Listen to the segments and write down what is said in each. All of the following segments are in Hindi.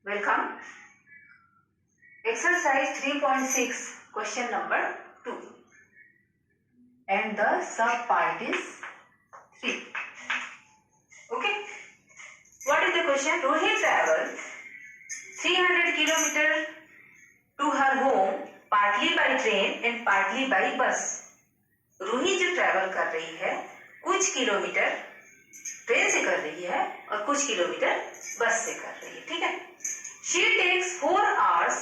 Welcome. Exercise 3.6, question number 2. And the sub part is 3. Okay. What is the question? Rohit traveled 300 km to her home, partly by train and partly by bus. Ruhi जो ट्रैवल कर रही है कुछ किलोमीटर ट्रेन से कर रही है और कुछ किलोमीटर बस से कर रही है. ठीक है. She takes 4 hours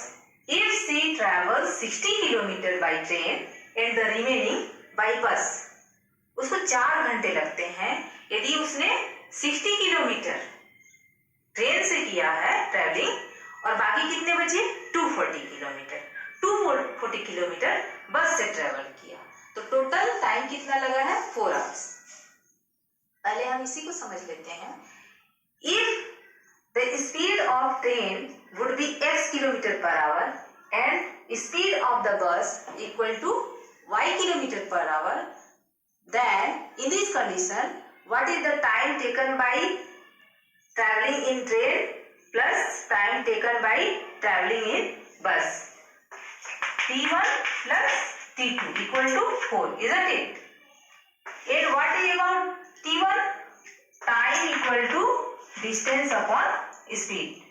if she travels 60 km by train and the remaining by bus. उसको 4 घंटे लगते हैं यदि उसने 60 किलोमीटर ट्रेन से किया है ट्रैवलिंग और बाकी कितने बचे 240 किलोमीटर 240 किलोमीटर बस से ट्रैवल किया. तो टोटल टाइम कितना लगा है 4 आवर्स. पहले हम इसी को समझ लेते हैं. If the speed of train would be x kilometer per hour and speed of the bus equal to y kilometer per hour, then in this condition what is the time taken by traveling in train plus time taken by traveling in bus? T1 plus T2 equal to 4, isn't it? And what is about T1? Time equal to distance upon speed.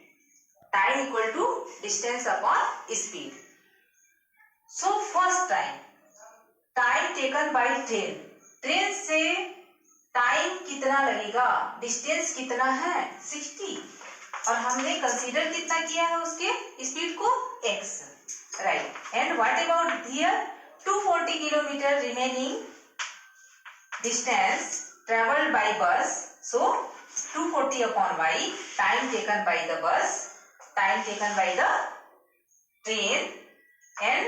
Time equal to distance upon speed. So first time taken by train. Train से टाइम कितना लगेगा, डिस्टेंस कितना है 60 और हमने कंसीडर कितना किया है उसके स्पीड को x, right. And what about here 240 kilometre remaining distance travelled by बस. So 240 upon y, time taken by the bus, time taken by the train, and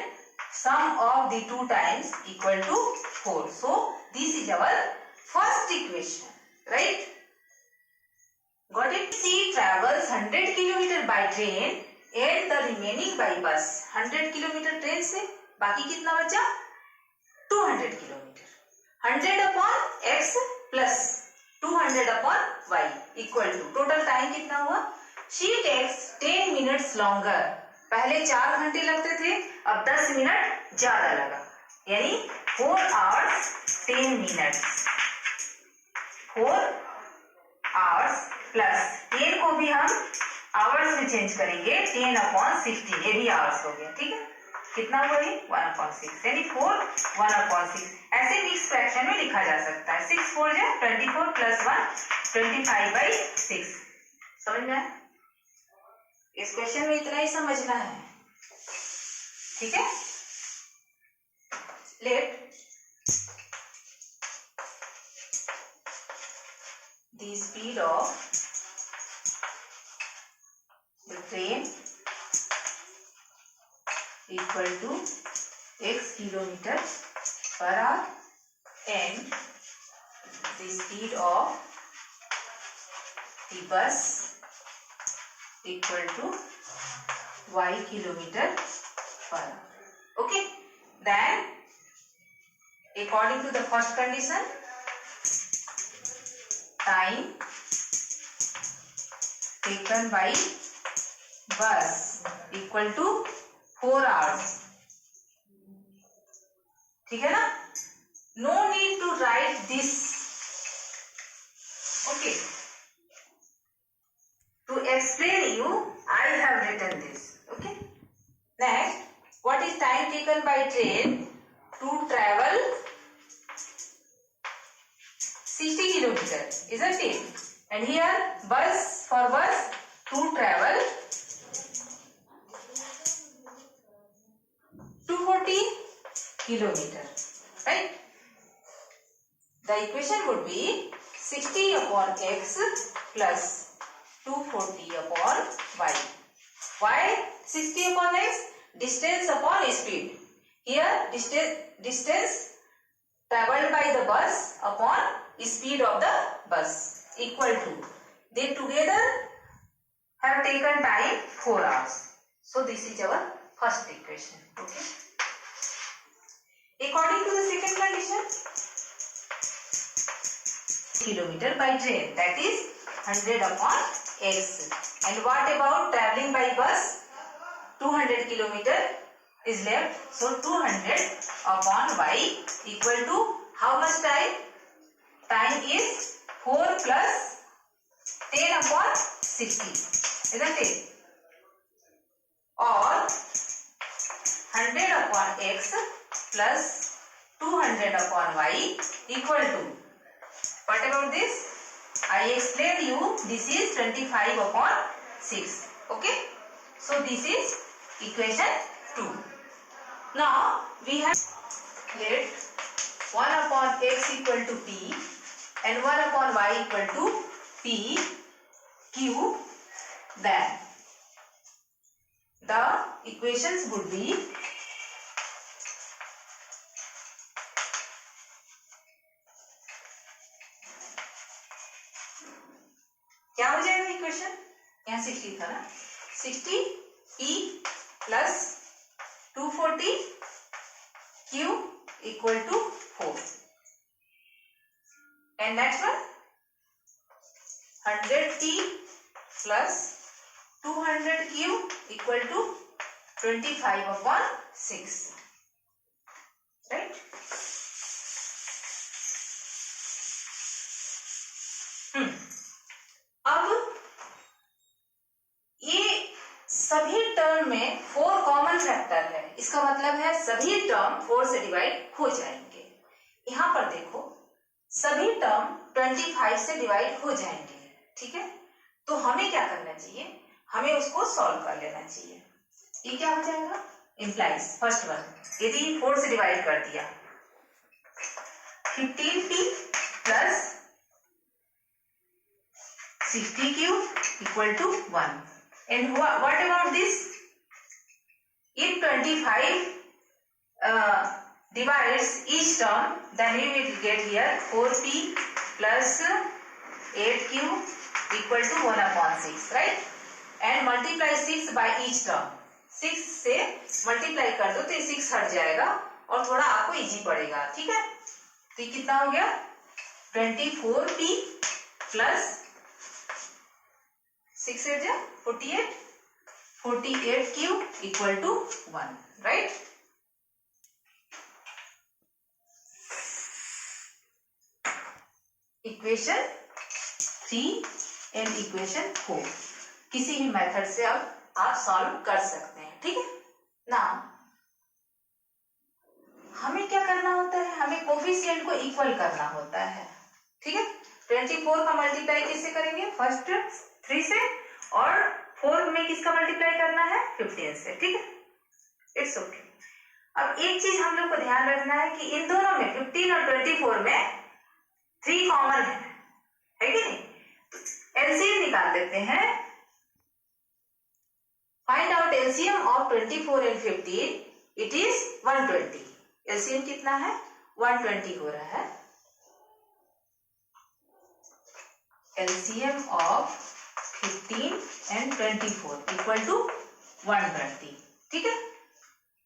sum of the two times equal to 4. So this is our first equation, right? Got it? She travels 100 km by train and the remaining by bus. 100 km train से बाकी कितना बचा 200 kilometre. 100 upon x plus 200 upon y equal to total time कितना हुआ. She takes 10 minutes longer. पहले 4 घंटे लगते थे अब 10 मिनट ज्यादा लगा यानी 4 hours 10 minutes. 4 hours plus 10 को भी हम आवर्स में चेंज करेंगे 10 upon 16 ये भी आवर्स हो गया. ठीक है. कितना हुआ ये 1 upon 6 यानी 4 1 upon 6. ऐसे मिक्स फ्रैक्शन में लिखा जा सकता है. 6 4 जा 24 plus 1 25 by 6. समझ में आया? इस क्वेश्चन में इतना ही समझना है. ठीक है. Let the speed of the train equal to x kilometer per hour and the speed of the bus equal to y kilometer per hour. Okay. Then according to the first condition, time taken by bus equal to 4 hours. ठीक है ना. No need to write this. Okay. To explain you, I have written this. Okay. Next, what is time taken by train to travel 60 kilometer, isn't it? And here for bus to travel 240 kilometer, right? The equation would be 60 upon x plus 240 upon y. Why 60 upon x? Distance upon speed. Here distance traveled by the bus upon speed of the bus equal to. They together have taken time 4 hours. So this is our first equation. Okay. According to the second condition, kilometer by train, that is 100 upon x. And what about traveling by bus? 200 kilometer is left. So 200 upon y equal to how much time? Time is 4 plus 10 upon 60, isn't it? Or 100 upon x plus 200 upon y equal to, what about this? I explained you, this is 25 upon 6. Okay. So this is equation 2. Now we have let 1 upon x equal to p and 1 upon y equal to p q. Then the equations would be क्या हो जाएगा इक्वेशन? यहाँ 60 था ना, 60 p plus 240 q equal to 4. And next one 100 p plus 200 q equal to 25 upon 6. Right? अब ये सभी टर्म में 4 कॉमन फैक्टर है, इसका मतलब है सभी टर्म 4 से डिवाइड हो जाएंगे. यहां पर देखो सभी टर्म 25 से डिवाइड हो जाएंगे. ठीक है, तो हमें क्या करना चाहिए? हमें उसको सॉल्व कर लेना चाहिए. ये क्या हो जाएगा? इंप्लाइज फर्स्ट वन, यदि 4 से डिवाइड कर दिया 15p plus 60q equal to 1. And what about this? If 25 divides each term, then we will get here 4p plus 8q equal to 1 upon 6, right? And multiply 6 by each term. 6 से multiply कर दो तो ये 6 हट जाएगा और थोड़ा आपको इजी पड़ेगा. ठीक है, तो ये कितना हो गया? 24p प्लस 6 8 जा 48, 48q equal to 1, right? Equation 3 and equation 4 किसी भी मेथड से अब आप सॉल्व कर सकते हैं. ठीक है ना. हमें क्या करना होता है? हमें कोफिशिएंट को इक्वल करना होता है. ठीक है, 24 का मल्टीप्लाई किससे करेंगे? फर्स्ट 3 से, और 4 में किसका मल्टीप्लाई करना है? 15 से. ठीक है, इट्स ओके. अब एक चीज हम लोग को ध्यान रखना है कि इन दोनों में 15 और 24 में 3 कॉमन है कि नहीं? एलसीएम निकाल लेते हैं. Find out LCM of 24 and 15. It is 120. LCM कितना है? 120 हो रहा है. LCM of 15 and 24 equal to 120. ठीक है,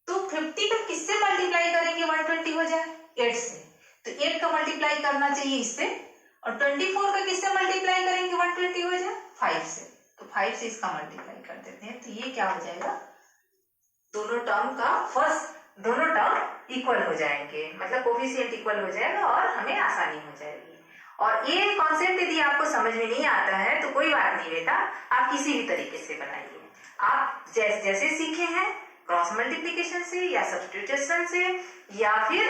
तो 50 का किससे मल्टीप्लाई करेंगे 120 हो जाए? 8 से. तो 8 का मल्टीप्लाई करना चाहिए इससे, और 24 का किससे मल्टीप्लाई करेंगे 120 हो जाए? 5 से. तो 5 से इसका मल्टीप्लाई कर देते हैं. तो ये क्या हो जाएगा? दोनों टर्म इक्वल हो जाएंगे, मतलब कोफिशिएंट इक्वल हो जाएगा और हमें आसानी हो जाएगी. और ये कॉन्सेप्ट यदि आपको समझ में नहीं आता है तो कोई बात नहीं बेटा, आप किसी भी तरीके से बनाइए. आप जैसे जैसे सीखे हैं, क्रॉस मल्टीप्लिकेशन से या सब्स्टिट्यूशन से या फिर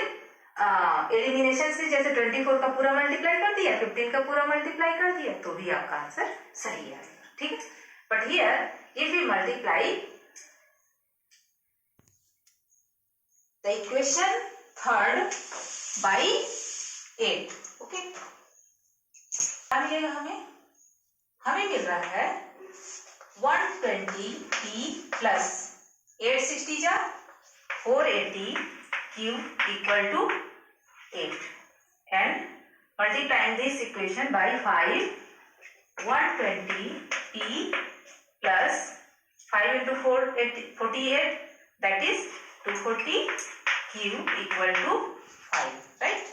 एलिमिनेशन से, जैसे 24 का पूरा मल्टीप्लाई कर दिया, 15 का पूरा मल्टीप्लाई कर दिया, तो भी आपका आंसर सही आएगा. ठीक है, but here if you multiply the equation third by 8, okay, क्या मिलेगा हमें? हमें मिल रहा है 120p प्लस 860 जा 480q equal to 8, and multiplying this equation by 5, 120p plus 5 into 4 48, that is 240q equal to 5, right?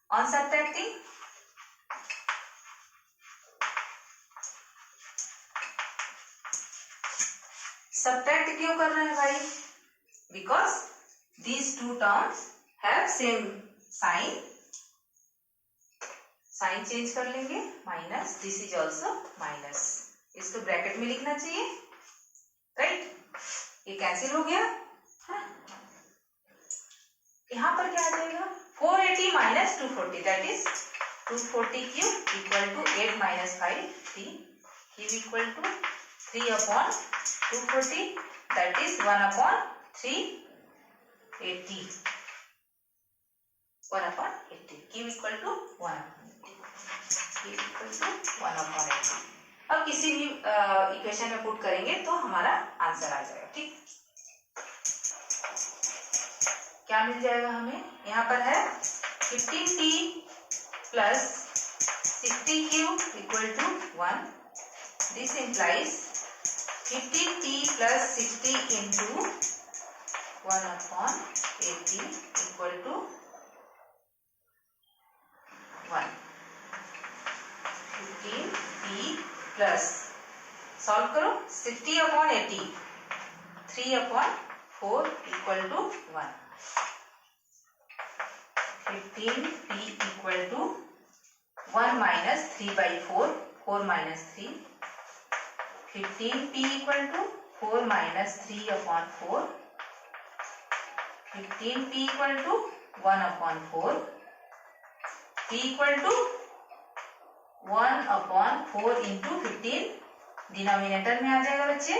On subtracting subtract क्यों कर रहे हैं भाई? Because these two terms have same sign, sign change कर लेंगे, minus, this is also minus, इसको ब्रैकेट में लिखना चाहिए, राइट? ये कैंसिल हो गया। यहाँ पर क्या आ जाएगा? 480 minus 240, that is 240 cube equal to 8 minus 5 3, cube equal to 3 upon 240, that is 1 upon 380, 1 upon 80, cube equal to 1 cube equal to 1 upon 80। अब किसी भी इक्वेशन में पुट करेंगे तो हमारा आंसर आ जाएगा, ठीक? क्या मिल जाएगा हमें? यहाँ पर है 15t plus 60 cube equal to 1, this implies 15t plus 60 into 1 upon 80 equal to 1। 15t plus, solve करो, 60 upon 80, 3 upon 4 equal to 1। 15t equal to 1 minus 3 by 4, 4 minus 3, 15p equal to 4 minus 3 upon 4, 15p equal to 1 upon 4, p equal to 1 upon 4 into 15, denominator में आ जाएगा बच्चे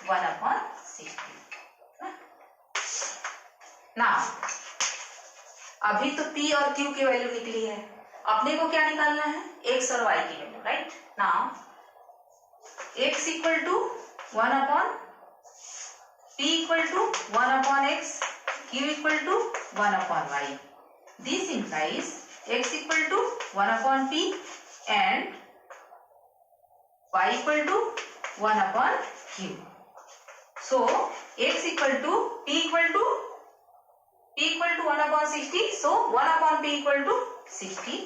1 अपॉन 60। ना अभी तो p और q की वैल्यू निकली है, अपने को क्या निकालना है? x और y की value, right? Now x equal to 1 upon, p equal to 1 upon x, q equal to 1 upon y, this implies x equal to 1 upon p and y equal to 1 upon q. So x equal to p equal to 1 upon 60. So 1 upon p equal to 60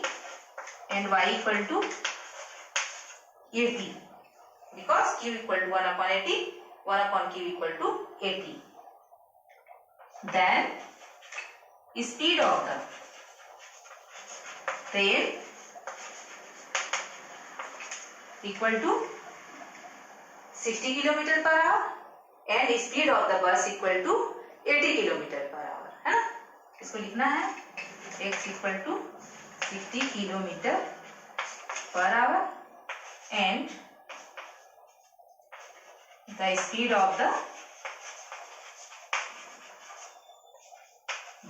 and y equal to 80 because q equal to 1 upon 80, 1 upon q equal to 80. Then speed of the train equal to 60 kilometre per hour and speed of the bus equal to 80 kilometre per hour, है ना? इसको लिखना है x equal to 60 kilometre per hour and the speed of the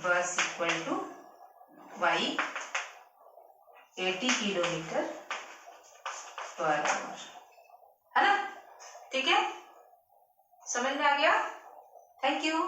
bus equal to y 80 kilometre per hour, है ना? ठीक है, समझ में आ गया? Thank you.